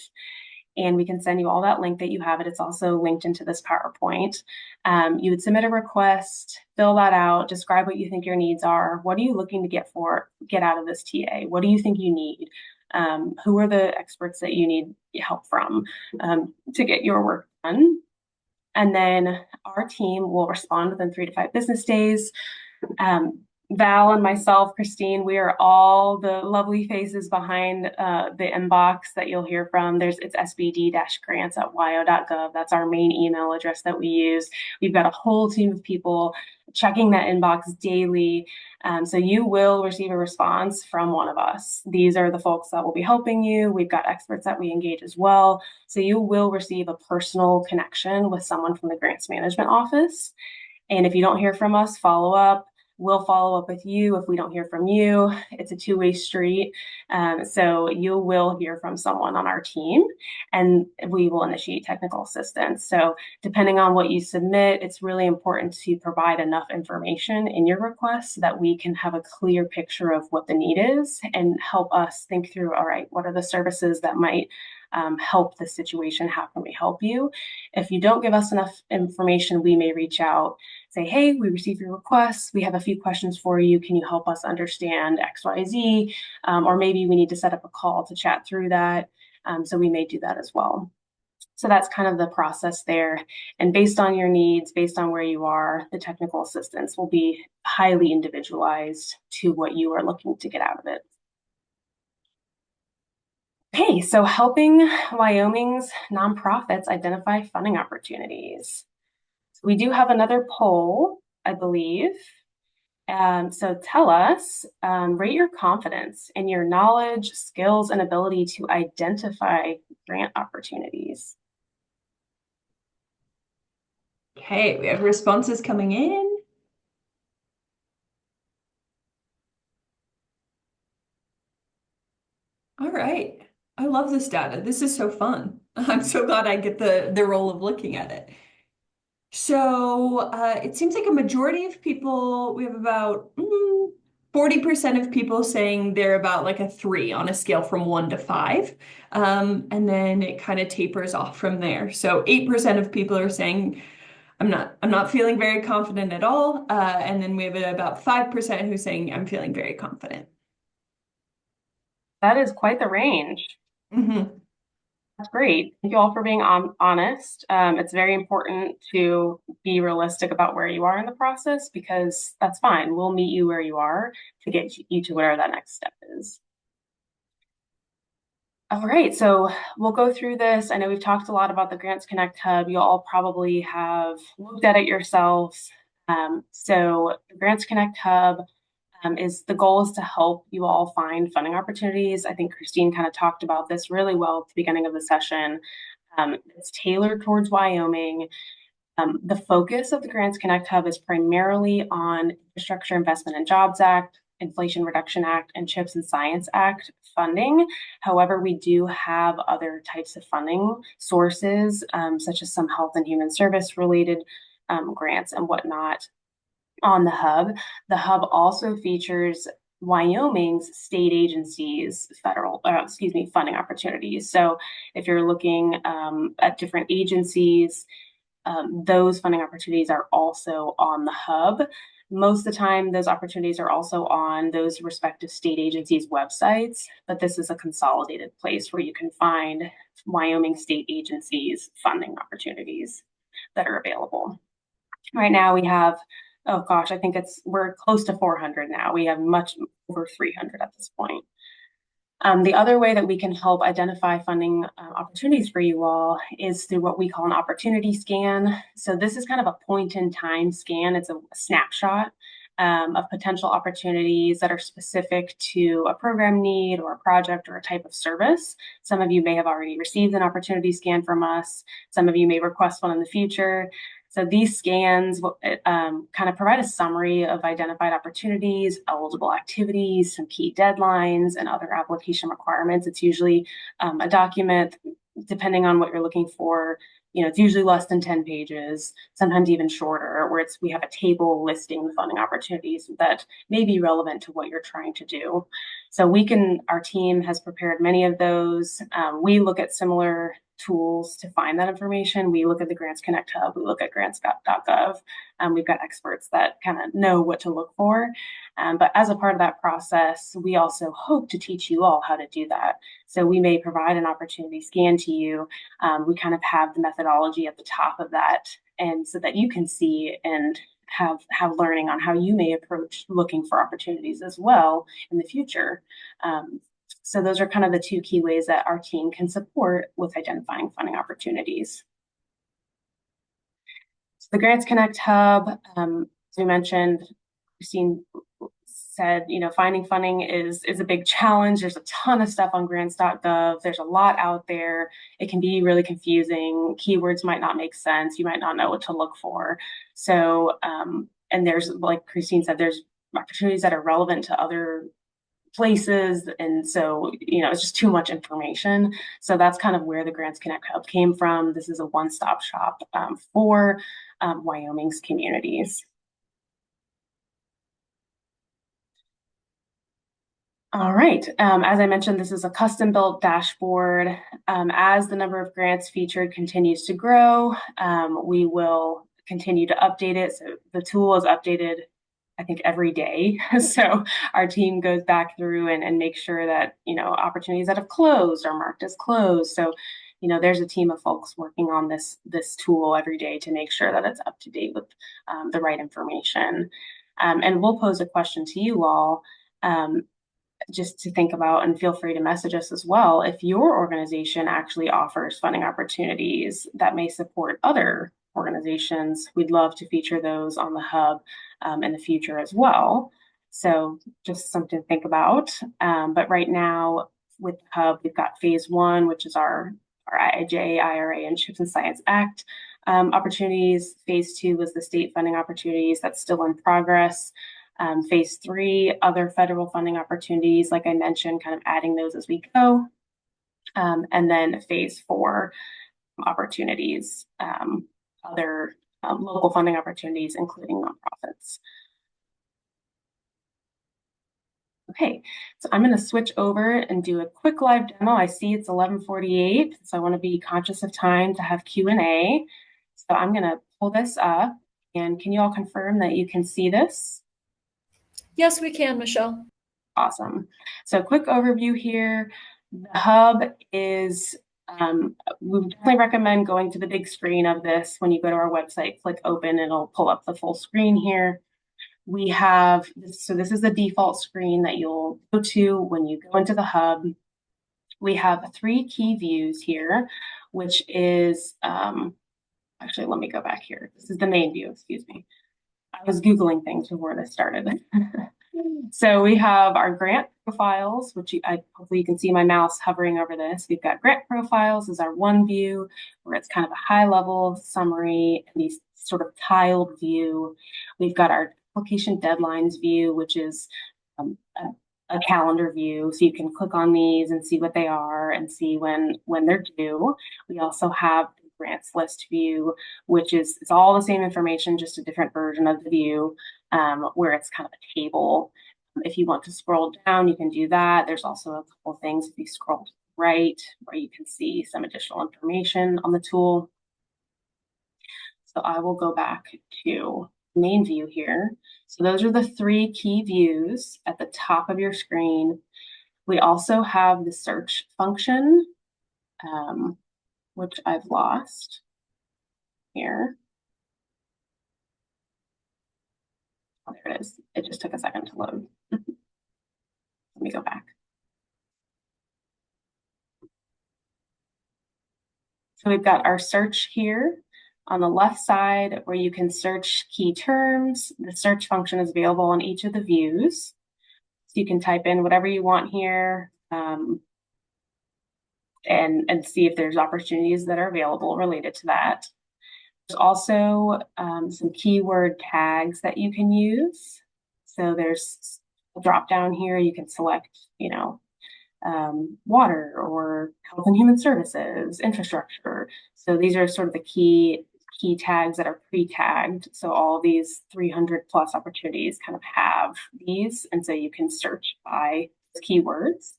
and we can send you all that link that you have it. It's also linked into this PowerPoint. You would submit a request, fill that out, describe what you think your needs are. What are you looking to get out of this TA? What do you think you need? Who are the experts that you need help from to get your work done? And then our team will respond within 3 to 5 business days. Val and myself, Christine, we are all the lovely faces behind the inbox that you'll hear from. It's sbd-grants@wyo.gov. That's our main email address that we use. We've got a whole team of people checking that inbox daily. So you will receive a response from one of us. These are the folks that will be helping you. We've got experts that we engage as well. So you will receive a personal connection with someone from the Grants Management Office. And if you don't hear from us, follow up. We'll follow up with you if we don't hear from you. It's a two-way street. So you will hear from someone on our team, and we will initiate technical assistance. So depending on what you submit, it's really important to provide enough information in your request so that we can have a clear picture of what the need is and help us think through, all right, what are the services that might help the situation? How can we help you? If you don't give us enough information, we may reach out, say, hey, we received your request. We have a few questions for you. Can you help us understand XYZ? Or maybe we need to set up a call to chat through that. So we may do that as well. So that's kind of the process there. And based on your needs, based on where you are, the technical assistance will be highly individualized to what you are looking to get out of it. Okay, so helping Wyoming's nonprofits identify funding opportunities. So we do have another poll, I believe. So tell us, rate your confidence in your knowledge, skills, and ability to identify grant opportunities. Okay, we have responses coming in. All right. I love this data. This is so fun. I'm so glad I get the role of looking at it. So it seems like a majority of people, we have about 40% of people saying they're about like a 3 on a scale from 1 to 5. And then it kind of tapers off from there. So 8% of people are saying, I'm not feeling very confident at all. And then we have about 5% who's saying I'm feeling very confident. That is quite the range. Mm-hmm. That's great. Thank you all for being honest. It's very important to be realistic about where you are in the process, because that's fine. We'll meet you where you are to get you to where that next step is. All right, so we'll go through this. I know we've talked a lot about the Grants Connect Hub. You all probably have looked at it yourselves. So the Grants Connect Hub the goal is to help you all find funding opportunities. I think Christine kind of talked about this really well at the beginning of the session. It's tailored towards Wyoming. The focus of the Grants Connect Hub is primarily on Infrastructure Investment and Jobs Act, Inflation Reduction Act, and CHIPS and Science Act funding. However, we do have other types of funding sources, such as some health and human service related grants and whatnot on the hub. The hub also features Wyoming's state agencies, funding opportunities. So if you're looking at different agencies, those funding opportunities are also on the hub. Most of the time, those opportunities are also on those respective state agencies' websites, but this is a consolidated place where you can find Wyoming state agencies' funding opportunities that are available. Right now we have, oh gosh, I think we're close to 400 now. We have much over 300 at this point. The other way that we can help identify funding opportunities for you all is through what we call an opportunity scan. So this is kind of a point in time scan. It's a snapshot of potential opportunities that are specific to a program need or a project or a type of service. Some of you may have already received an opportunity scan from us. Some of you may request one in the future. So these scans kind of provide a summary of identified opportunities, eligible activities, some key deadlines, and other application requirements. It's usually a document, depending on what you're looking for. It's usually less than 10 pages, sometimes even shorter, where we have a table listing the funding opportunities that may be relevant to what you're trying to do. So our team has prepared many of those. We look at similar tools to find that information. We look at the Grants Connect Hub, we look at grants.gov. We've got experts that kind of know what to look for. But as a part of that process, we also hope to teach you all how to do that. So we may provide an opportunity scan to you. We kind of have the methodology at the top of that, and so that you can see and have learning on how you may approach looking for opportunities as well in the future. So those are kind of the two key ways that our team can support with identifying funding opportunities. So the Grants Connect Hub, as we mentioned, Christine said, finding funding is a big challenge. There's a ton of stuff on grants.gov. There's a lot out there. It can be really confusing. Keywords might not make sense. You might not know what to look for. So there's, like Christine said, there's opportunities that are relevant to other places. And so, it's just too much information. So that's kind of where the Grants Connect Hub came from. This is a one-stop shop for Wyoming's communities. All right. As I mentioned, this is a custom-built dashboard. As the number of grants featured continues to grow, we will continue to update it. So the tool is updated, I think, every day. So our team goes back through and makes sure that, opportunities that have closed are marked as closed. So, there's a team of folks working on this tool every day to make sure that it's up to date with the right information. And we'll pose a question to you all just to think about, and feel free to message us as well. If your organization actually offers funding opportunities that may support other organizations, we'd love to feature those on the Hub in the future as well. So just something to think about. But right now with the Hub, we've got phase 1, which is our IIJA, IRA, and CHIPS and Science Act opportunities. Phase 2 was the state funding opportunities. That's still in progress. Phase 3, other federal funding opportunities, like I mentioned, kind of adding those as we go. And then phase 4 opportunities, other local funding opportunities, including nonprofits. Okay, so I'm going to switch over and do a quick live demo. I see it's 11:48, so I want to be conscious of time to have Q&A. So I'm going to pull this up, and can you all confirm that you can see this? Yes, we can, Michelle. Awesome. So quick overview here. The Hub is, we would definitely recommend going to the big screen of this. When you go to our website, click open, it'll pull up the full screen here. We have, so this is the default screen that you'll go to when you go into the Hub. We have 3 key views here, which is, actually, let me go back here. This is the main view, excuse me. I was Googling things before this started. So we have our grant profiles, which hopefully you can see my mouse hovering over this. We've got grant profiles as our one view, where it's kind of a high level summary and these sort of tiled view. We've got our application deadlines view, which is a calendar view. So you can click on these and see what they are and see when they're due. We also have the grants list view, which is, it's all the same information, just a different version of the view, where it's kind of a table. If you want to scroll down, you can do that. There's also a couple of things if you scroll to the right, where you can see some additional information on the tool. So I will go back to main view here. So those are the 3 key views at the top of your screen. We also have the search function, which I've lost here. Oh, there it is. It just took a second to load. Let me go back. So we've got our search here on the left side, where you can search key terms. The search function is available on each of the views. So you can type in whatever you want here and see if there's opportunities that are available related to that. There's also some keyword tags that you can use. So there's a drop down here. You can select, water or health and human services, infrastructure. So these are sort of the key tags that are pre-tagged. So all these 300 plus opportunities kind of have these. And so you can search by keywords.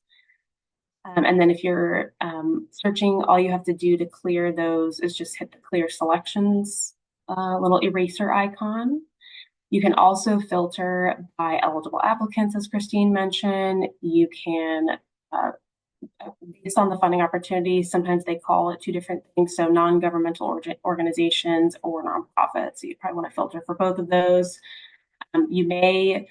And then if you're searching, all you have to do to clear those is just hit the clear selections little eraser icon. You can also filter by eligible applicants, as Christine mentioned. You can, based on the funding opportunities, sometimes they call it 2 different things. So non-governmental organizations or nonprofits. So you probably want to filter for both of those. You may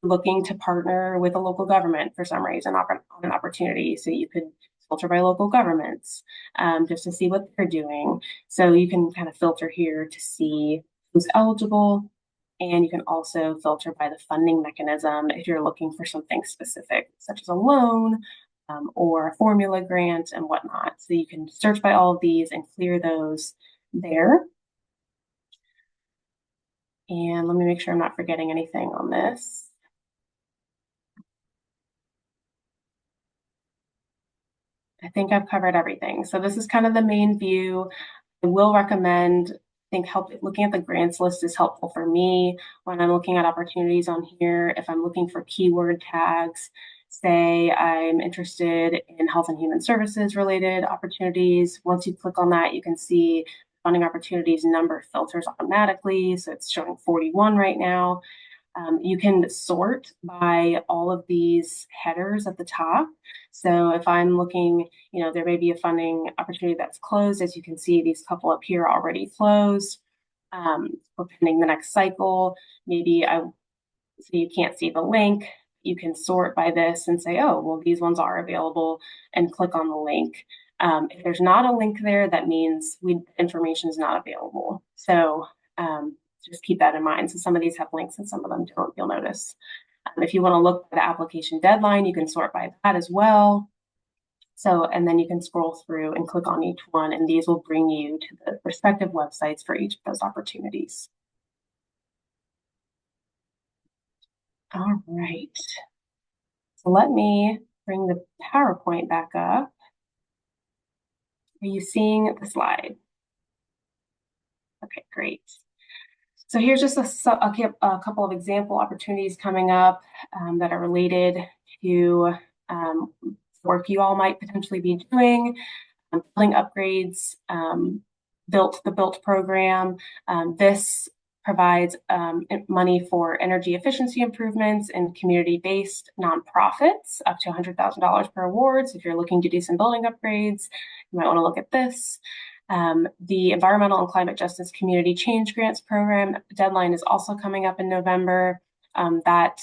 be looking to partner with a local government for some reason on an opportunity. So you could filter by local governments just to see what they're doing. So you can kind of filter here to see who's eligible. And you can also filter by the funding mechanism if you're looking for something specific, such as a loan or a formula grant and whatnot. So you can search by all of these and clear those there. And let me make sure I'm not forgetting anything on this. I think I've covered everything. So this is kind of the main view. I will recommend, I think looking at the grants list is helpful for me when I'm looking at opportunities on here. If I'm looking for keyword tags, say I'm interested in health and human services related opportunities. Once you click on that, you can see funding opportunities number filters automatically. So it's showing 41 right now. You can sort by all of these headers at the top. So if I'm looking, there may be a funding opportunity that's closed. As you can see, these couple up here are already closed. We're pending the next cycle. So you can't see the link. You can sort by this and say, oh, well, these ones are available, and click on the link. If there's not a link there, that means information is not available. So just keep that in mind. So some of these have links and some of them don't, you'll notice. If you want to look at the application deadline, you can sort by that as well. So, and then you can scroll through and click on each one, and these will bring you to the respective websites for each of those opportunities. All right. So let me bring the PowerPoint back up. Are you seeing the slide? Okay, great. So here's just a couple of example opportunities coming up that are related to work you all might potentially be doing. Building upgrades, the BUILT program. This provides money for energy efficiency improvements and community-based nonprofits, up to $100,000 per award. So if you're looking to do some building upgrades, you might want to look at this. The Environmental and Climate Justice Community Change Grants Program deadline is also coming up in November. That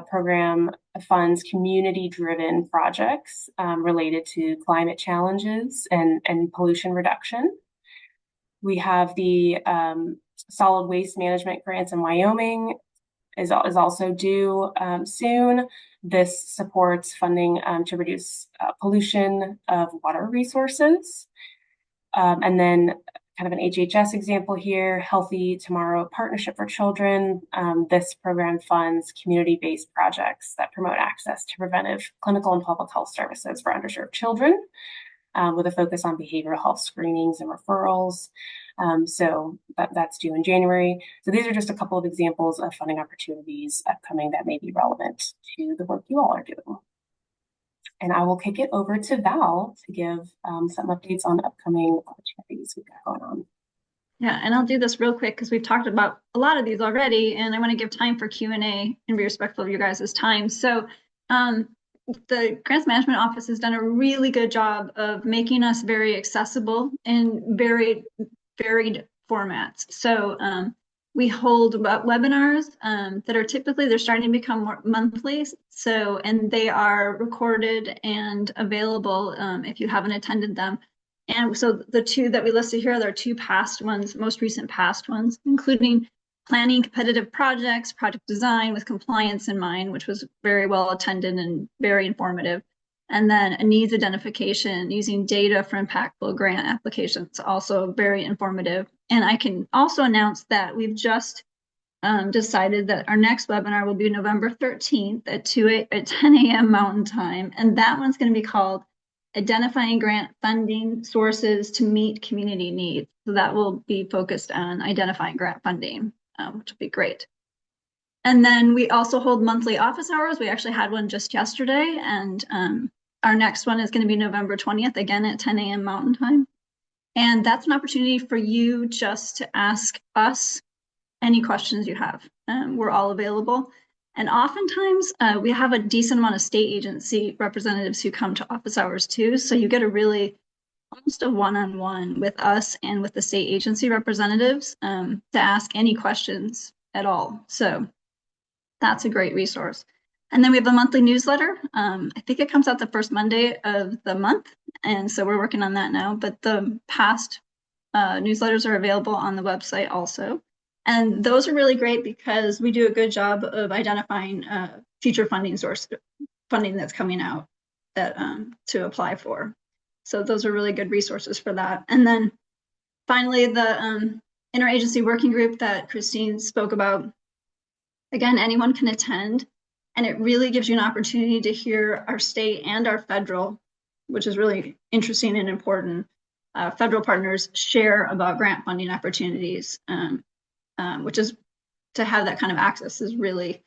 program funds community-driven projects related to climate challenges and pollution reduction. We have the solid waste management grants in Wyoming is also due soon. This supports funding to reduce pollution of water resources. And then kind of an HHS example here, Healthy Tomorrow Partnership for Children. This program funds community-based projects that promote access to preventive clinical and public health services for underserved children, with a focus on behavioral health screenings and referrals. So that's due in January. So these are just a couple of examples of funding opportunities upcoming that may be relevant to the work you all are doing. And I will kick it over to Val to give some updates on upcoming opportunities we've got going on. Yeah, and I'll do this real quick because we've talked about a lot of these already, and I want to give time for Q&A and be respectful of your guys' time. So the Grants Management Office has done a really good job of making us very accessible in very varied formats. So we hold webinars that are they're starting to become more monthly. So, and they are recorded and available if you haven't attended them. And so the two that we listed here, there are two past ones, most recent past ones, including planning competitive projects, project design with compliance in mind, which was very well attended and very informative. And then a needs identification using data for impactful grant applications, also very informative. And I can also announce that we've just decided that our next webinar will be November 13th at 10 a.m. Mountain Time. And that one's going to be called Identifying Grant Funding Sources to Meet Community Needs. So that will be focused on identifying grant funding, which will be great. And then we also hold monthly office hours. We actually had one just yesterday, and our next one is going to be November 20th, again at 10 a.m. Mountain Time. And that's an opportunity for you just to ask us any questions you have. We're all available. And oftentimes we have a decent amount of state agency representatives who come to office hours too. So you get almost a one-on-one with us and with the state agency representatives to ask any questions at all. So that's a great resource. And then we have a monthly newsletter. I think it comes out the first Monday of the month. And so we're working on that now, but the past newsletters are available on the website also. And those are really great because we do a good job of identifying future funding that's coming out that to apply for. So those are really good resources for that. And then finally, the interagency working group that Christine spoke about. Again, anyone can attend, and it really gives you an opportunity to hear our state and our federal, which is really interesting and important, federal partners share about grant funding opportunities, which is, to have that kind of access is really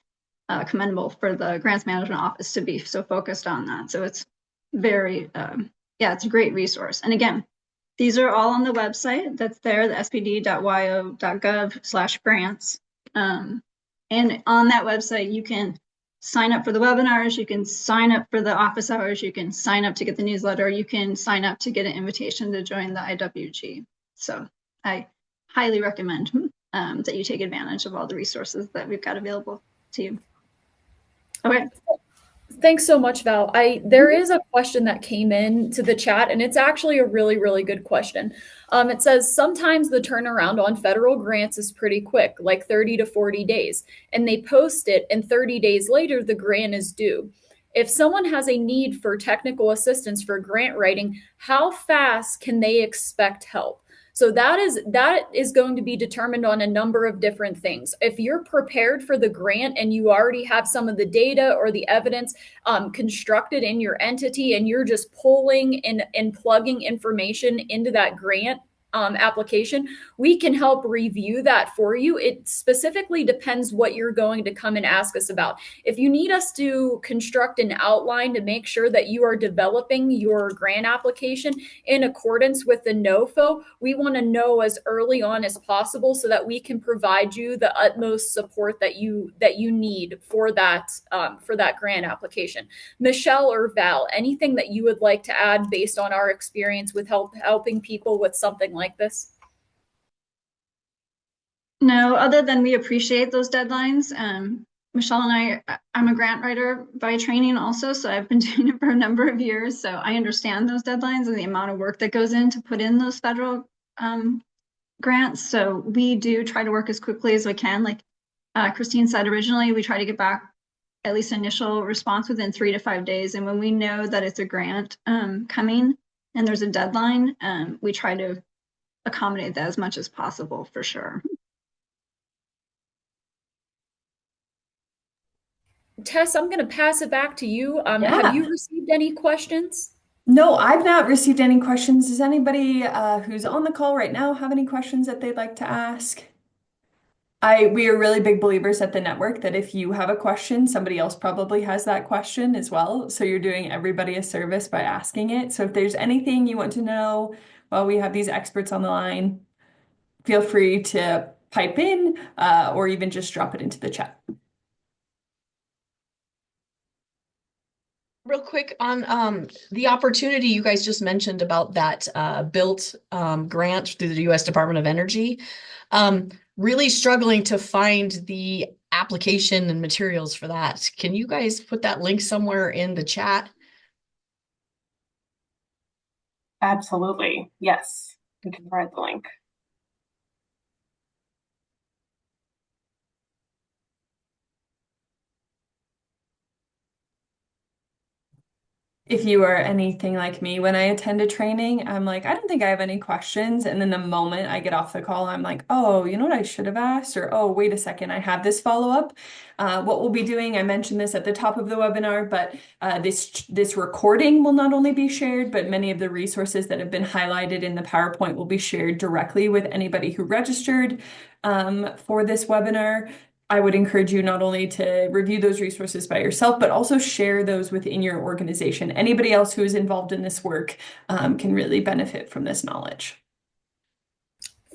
commendable for the Grants Management Office to be so focused on that. So it's very, it's a great resource. And again, these are all on the website that's there, the spd.wyo.gov/grants. And on that website, you can sign up for the webinars, you can sign up for the office hours, you can sign up to get the newsletter, you can sign up to get an invitation to join the IWG. So I highly recommend that you take advantage of all the resources that we've got available to you. Okay. Thanks so much, Val. There is a question that came in to the chat, and it's actually a really, really good question. It says, sometimes the turnaround on federal grants is pretty quick, like 30 to 40 days, and they post it, and 30 days later, the grant is due. If someone has a need for technical assistance for grant writing, how fast can they expect help? So that is going to be determined on a number of different things. If you're prepared for the grant and you already have some of the data or the evidence constructed in your entity, and you're just pulling and plugging information into that grant application, we can help review that for you. It specifically depends what you're going to come and ask us about. If you need us to construct an outline to make sure that you are developing your grant application in accordance with the NOFO, we want to know as early on as possible so that we can provide you the utmost support that you need for that grant application. Michelle or Val, anything that you would like to add based on our experience with helping people with something like this? No, other than we appreciate those deadlines. Michelle and I'm a grant writer by training also, so I've been doing it for a number of years. So I understand those deadlines and the amount of work that goes in to put in those federal grants. So we do try to work as quickly as we can. Like Christine said originally, we try to get back at least initial response within 3 to 5 days. And when we know that it's a grant coming and there's a deadline, we try to accommodate that as much as possible, for sure. Tess, I'm going to pass it back to you. Have you received any questions? No, I've not received any questions. Does anybody who's on the call right now have any questions that they'd like to ask? We are really big believers at the network that if you have a question, somebody else probably has that question as well. So you're doing everybody a service by asking it. So if there's anything you want to know while we have these experts on the line, feel free to pipe in or even just drop it into the chat. Real quick on the opportunity you guys just mentioned about that built grant through the U.S. Department of Energy. Really struggling to find the application and materials for that. Can you guys put that link somewhere in the chat? Absolutely. Yes, we can provide the link. If you are anything like me, when I attend a training, I'm like, I don't think I have any questions. And then the moment I get off the call, I'm like, oh, you know what I should have asked? Or, oh, wait a second, I have this follow-up. What we'll be doing, I mentioned this at the top of the webinar, but this recording will not only be shared, but many of the resources that have been highlighted in the PowerPoint will be shared directly with anybody who registered for this webinar. I would encourage you not only to review those resources by yourself, but also share those within your organization. Anybody else who is involved in this work can really benefit from this knowledge.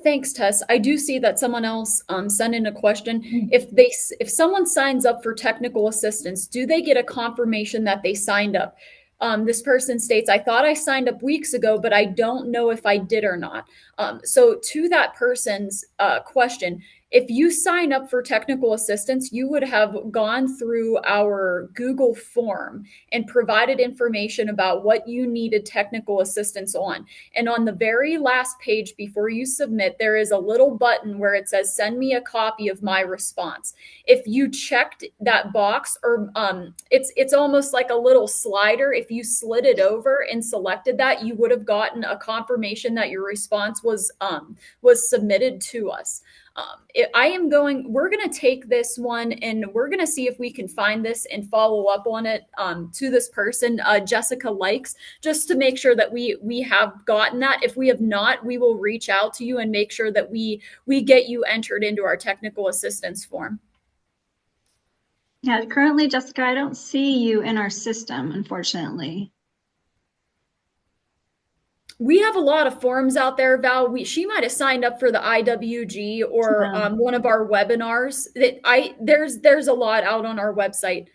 Thanks, Tess. I do see that someone else sent in a question. If someone signs up for technical assistance, do they get a confirmation that they signed up? This person states, I thought I signed up weeks ago, but I don't know if I did or not. So to that person's question, If you sign up for technical assistance, you would have gone through our Google form and provided information about what you needed technical assistance on. And on the very last page before you submit, there is a little button where it says, send me a copy of my response. If you checked that box, or it's almost like a little slider, if you slid it over and selected that, you would have gotten a confirmation that your response was submitted to us. We're going to take this one and we're going to see if we can find this and follow up on it to this person, Jessica Likes, just to make sure that we have gotten that. If we have not, we will reach out to you and make sure that we get you entered into our technical assistance form. Yeah, currently, Jessica, I don't see you in our system, unfortunately. We have a lot of forums out there, Val. She might have signed up for the IWG or one of our webinars. There's a lot out on our website.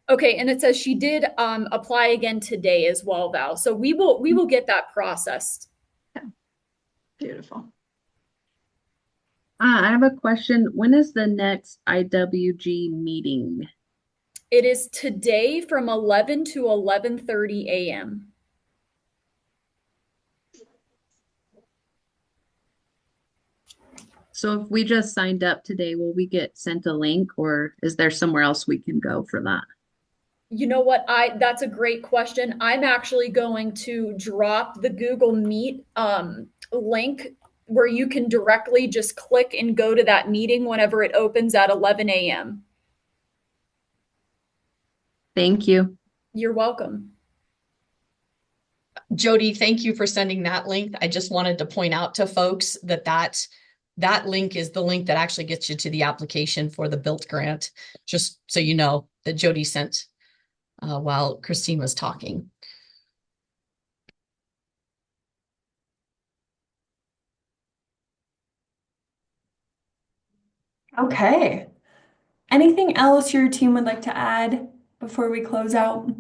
Okay, and it says she did apply again today as well, Val. So we will get that processed. Yeah. Beautiful. I have a question. When is the next IWG meeting? It is today from 11 to 11:30 a.m. So if we just signed up today, will we get sent a link, or is there somewhere else we can go for that? You know what? That's a great question. I'm actually going to drop the Google Meet link where you can directly just click and go to that meeting whenever it opens at 11 a.m. Thank you. You're welcome. Jody, thank you for sending that link. I just wanted to point out to folks that link is the link that actually gets you to the application for the BUILT grant, just so you know that Jody sent while Christine was talking. Okay. Anything else your team would like to add before we close out?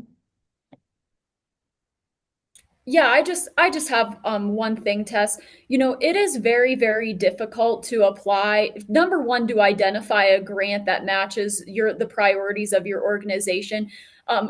Yeah, I just have one thing, Tess. You know, it is very, very difficult to apply. Number one, to identify a grant that matches the priorities of your organization.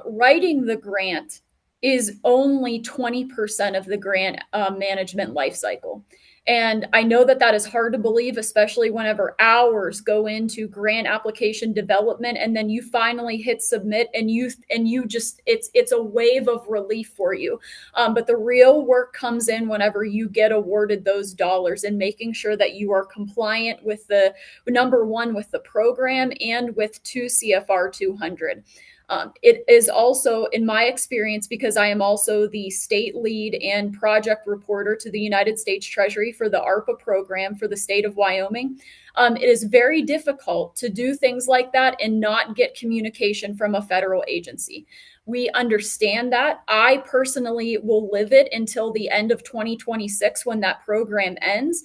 Writing the grant is only 20% of the grant management life cycle. And I know that is hard to believe, especially whenever hours go into grant application development, and then you finally hit submit, and you just it's a wave of relief for you. But the real work comes in whenever you get awarded those dollars, and making sure that you are compliant with the number one, with the program, and with 2 CFR 200. It is also, in my experience, because I am also the state lead and project reporter to the United States Treasury for the ARPA program for the state of Wyoming, it is very difficult to do things like that and not get communication from a federal agency. We understand that. I personally will live it until the end of 2026 when that program ends.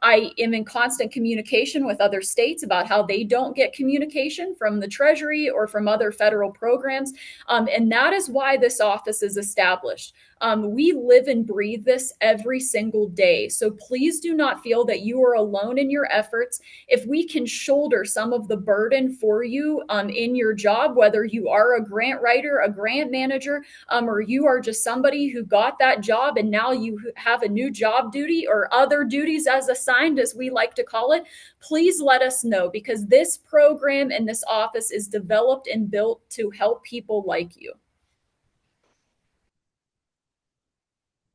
I am in constant communication with other states about how they don't get communication from the Treasury or from other federal programs. And that is why this office is established. We live and breathe this every single day. So please do not feel that you are alone in your efforts. If we can shoulder some of the burden for you in your job, whether you are a grant writer, a grant manager, or you are just somebody who got that job and now you have a new job duty or other duties as assigned, as we like to call it, please let us know, because this program and this office is developed and built to help people like you.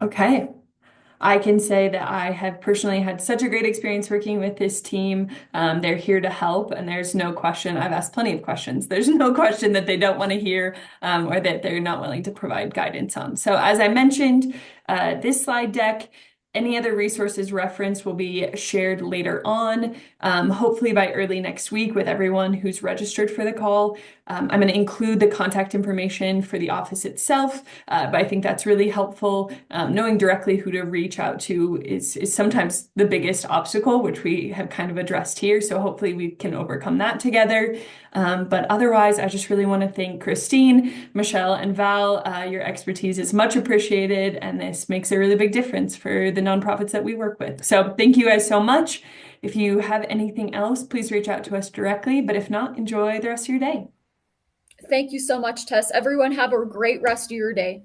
Okay. I can say that I have personally had such a great experience working with this team. They're here to help, and there's no question. I've asked plenty of questions. There's no question that they don't want to hear or that they're not willing to provide guidance on. So as I mentioned, this slide deck, any other resources referenced will be shared later on, hopefully by early next week with everyone who's registered for the call. I'm going to include the contact information for the office itself, but I think that's really helpful. Knowing directly who to reach out to is sometimes the biggest obstacle, which we have kind of addressed here. So hopefully we can overcome that together. But otherwise, I just really want to thank Christine, Michelle, and Val. Your expertise is much appreciated, and this makes a really big difference for the nonprofits that we work with. So thank you guys so much. If you have anything else, please reach out to us directly. But if not, enjoy the rest of your day. Thank you so much, Tess. Everyone have a great rest of your day.